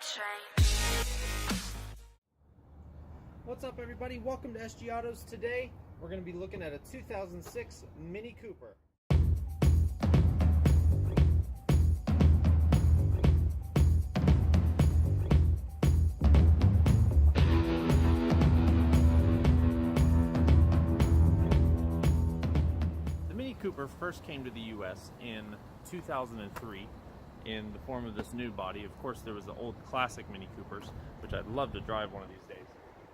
train. What's up, everybody? Welcome to SG Autos. Today we're going to be looking at a 2006 Mini Cooper. The Mini Cooper first came to the US in 2003 in the form of this new body. Of course, there was the old classic Mini Coopers, which I'd love to drive one of these days.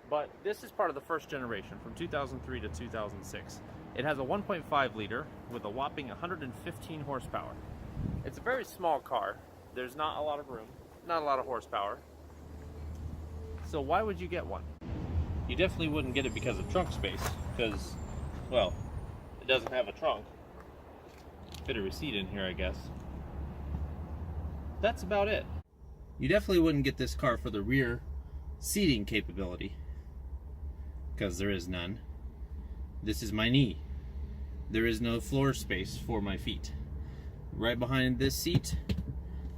But this is part of the first generation from 2003 to 2006. It has a 1.5 liter with a whopping 115 horsepower. It's a very small car. There's not a lot of room, not a lot of horsepower. So why would you get one? You definitely wouldn't get it because of trunk space, because, well, it doesn't have a trunk. Fit a receipt in here, I guess. That's about it. You definitely wouldn't get this car for the rear seating capability, because there is none. This is my knee. There is no floor space for my feet. Right behind this seat,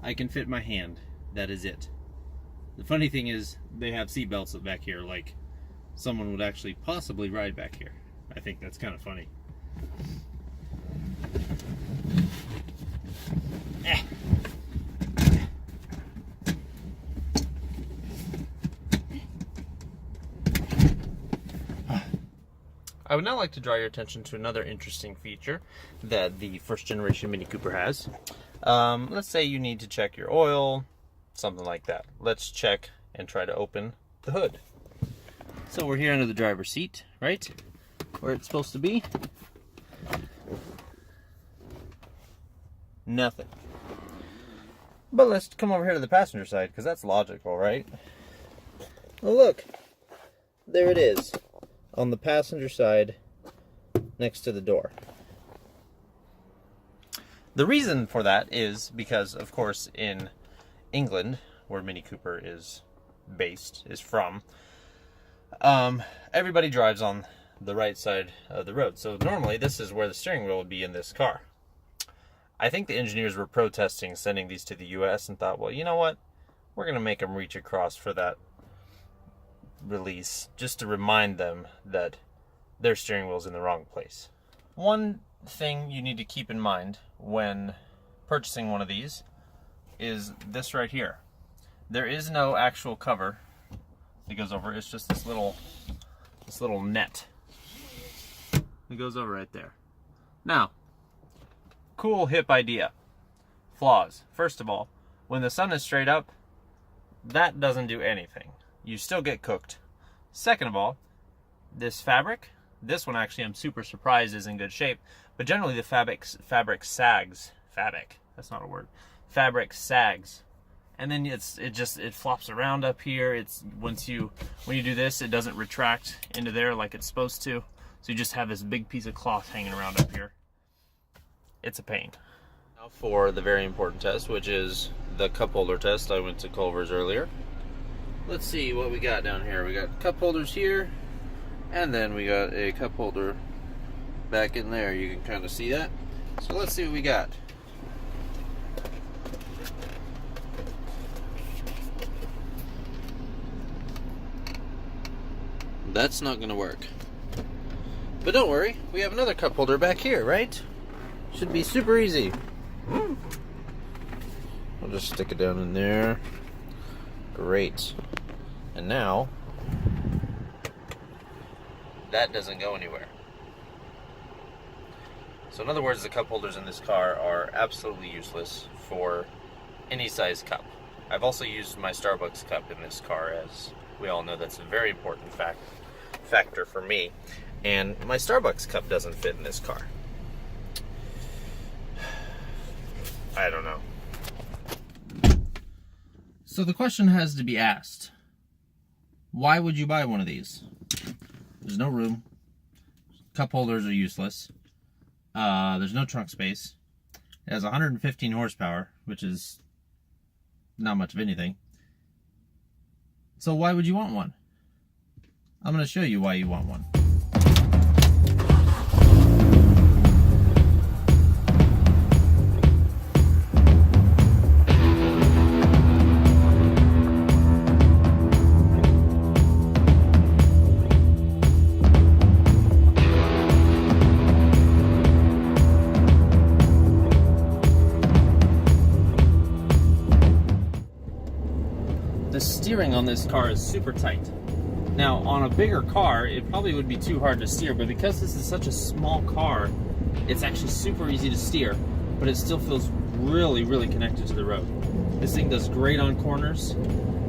I can fit my hand. That is it. The funny thing is, they have seat belts back here, like someone would actually possibly ride back here. I think that's kind of funny. I would now like to draw your attention to another interesting feature that the first generation Mini Cooper has. Let's say you need to check your oil, something like that. Let's check and try to open the hood. So we're here under the driver's seat, right? Where it's supposed to be. Nothing. But let's come over here to the passenger side, because that's logical, right? Oh, look. There it is. On the passenger side next to the door. The reason for that is because, of course, in England, where Mini Cooper is from, everybody drives on the right side of the road. So normally this is where the steering wheel would be in this car. I think the engineers were protesting sending these to the US and thought, well, you know what? We're going to make them reach across for that release, just to remind them that their steering wheel's in the wrong place. One thing you need to keep in mind when purchasing one of these is this right here. There is no actual cover that goes over. It's just this little net that goes over right there. Now, cool hip idea. Flaws. First of all, when the sun is straight up, that doesn't do anything. You still get cooked. Second of all, this fabric, this one actually I'm super surprised is in good shape, but generally the fabric sags. That's not a word. Fabric sags. And then it flops around up here. When you do this, it doesn't retract into there like it's supposed to. So you just have this big piece of cloth hanging around up here. It's a pain. Now for the very important test, which is the cup holder test. I went to Culver's earlier. Let's see what we got down here. We got cup holders here, and then we got a cup holder back in there. You can kind of see that. So let's see what we got. That's not going to work. But don't worry, we have another cup holder back here, right? Should be super easy. I'll just stick it down in there. Great. And now, that doesn't go anywhere. So in other words, the cup holders in this car are absolutely useless for any size cup. I've also used my Starbucks cup in this car, as we all know that's a very important factor for me. And my Starbucks cup doesn't fit in this car. I don't know. So the question has to be asked. Why would you buy one of these? There's no room. Cup holders are useless. There's no trunk space. It has 115 horsepower, which is not much of anything. So why would you want one? I'm going to show you why you want one. the steering on this car is super tight. Now, on a bigger car, it probably would be too hard to steer, but because this is such a small car, it's actually super easy to steer, but it still feels really, really connected to the road. This thing does great on corners.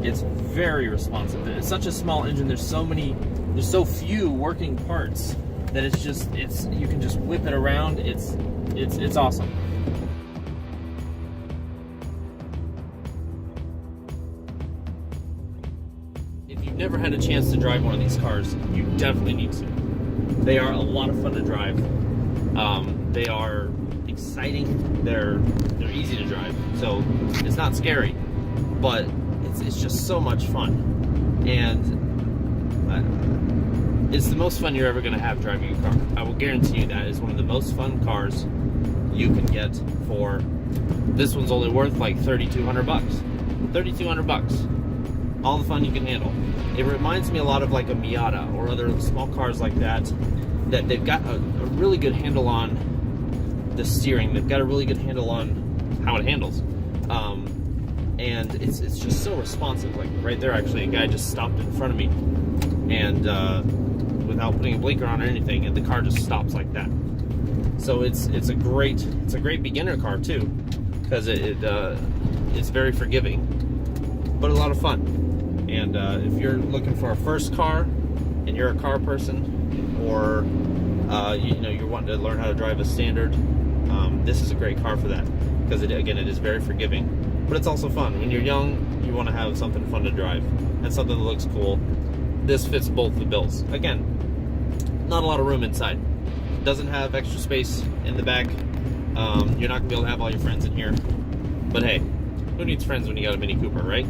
It's very responsive. It's such a small engine, there's so few working parts that you can just whip it around. It's awesome. If you've never had a chance to drive one of these cars, you definitely need to. They are a lot of fun to drive. They are exciting. They're easy to drive, so it's not scary, but it's just so much fun, and it's the most fun you're ever going to have driving a car. I will guarantee you that is one of the most fun cars you can get for. This one's only worth like $3,200 bucks. $3,200 bucks. All the fun you can handle. It reminds me a lot of like a Miata or other small cars like that they've got a really good handle on the steering. They've got a really good handle on how it handles. And it's just so responsive. Like right there, actually, a guy just stopped in front of me, and without putting a blinker on or anything, and the car just stops like that. So it's a great beginner car too, because it's very forgiving, but a lot of fun. And if you're looking for a first car, and you're a car person, or you're wanting to learn how to drive a standard, this is a great car for that, because it is very forgiving. But it's also fun. When you're young, you want to have something fun to drive and something that looks cool. This fits both the bills. Again, not a lot of room inside. Doesn't have extra space in the back. You're not going to be able to have all your friends in here. But hey, who needs friends when you got a Mini Cooper, right?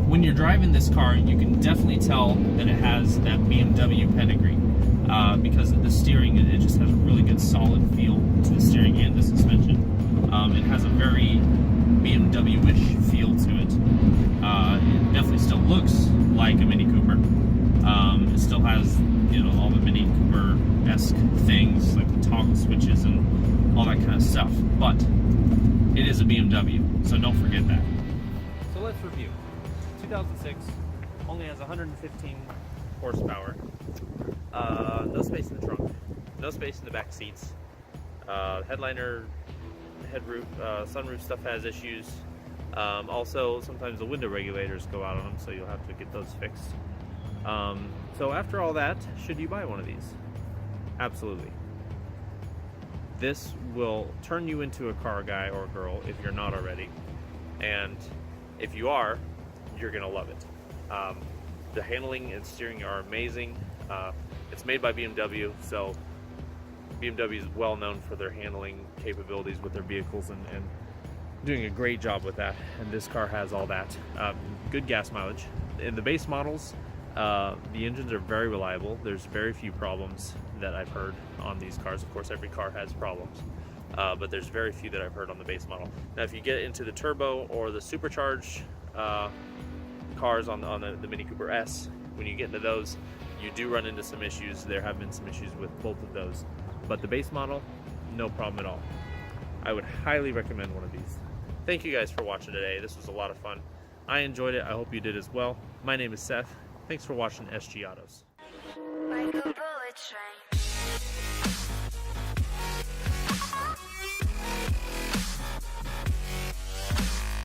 When you're driving this car, you can definitely tell that it has that BMW pedigree. Because of the steering, it just has a really good solid feel to the steering and the suspension. It has a very BMW-ish feel to it. It definitely still looks like a Mini Cooper. It still has, all the Mini Cooper-esque things, like the toggle switches and all that kind of stuff. But it is a BMW, so don't forget that. So let's review. 2006, only has 115 horsepower. No space in the trunk, no space in the back seats. Headliner, headroof, sunroof stuff has issues. Also, sometimes the window regulators go out on them, so you'll have to get those fixed. So after all that, should you buy one of these? Absolutely. This will turn you into a car guy or girl if you're not already. And if you are, you're gonna love it. The handling and steering are amazing. It's made by BMW, so BMW is well known for their handling capabilities with their vehicles and doing a great job with that. And this car has all that. Good gas mileage. In the base models, the engines are very reliable. There's very few problems that I've heard on these cars. Of course, every car has problems, but there's very few that I've heard on the base model. Now, if you get into the turbo or the supercharged cars on the Mini Cooper S, when you get into those, you do run into some issues. There have been some issues with both of those, but the base model, no problem at all. I would highly recommend one of these. Thank you guys for watching today. This was a lot of fun. I enjoyed it. I hope you did as well. My name is Seth. Thanks for watching SG Autos.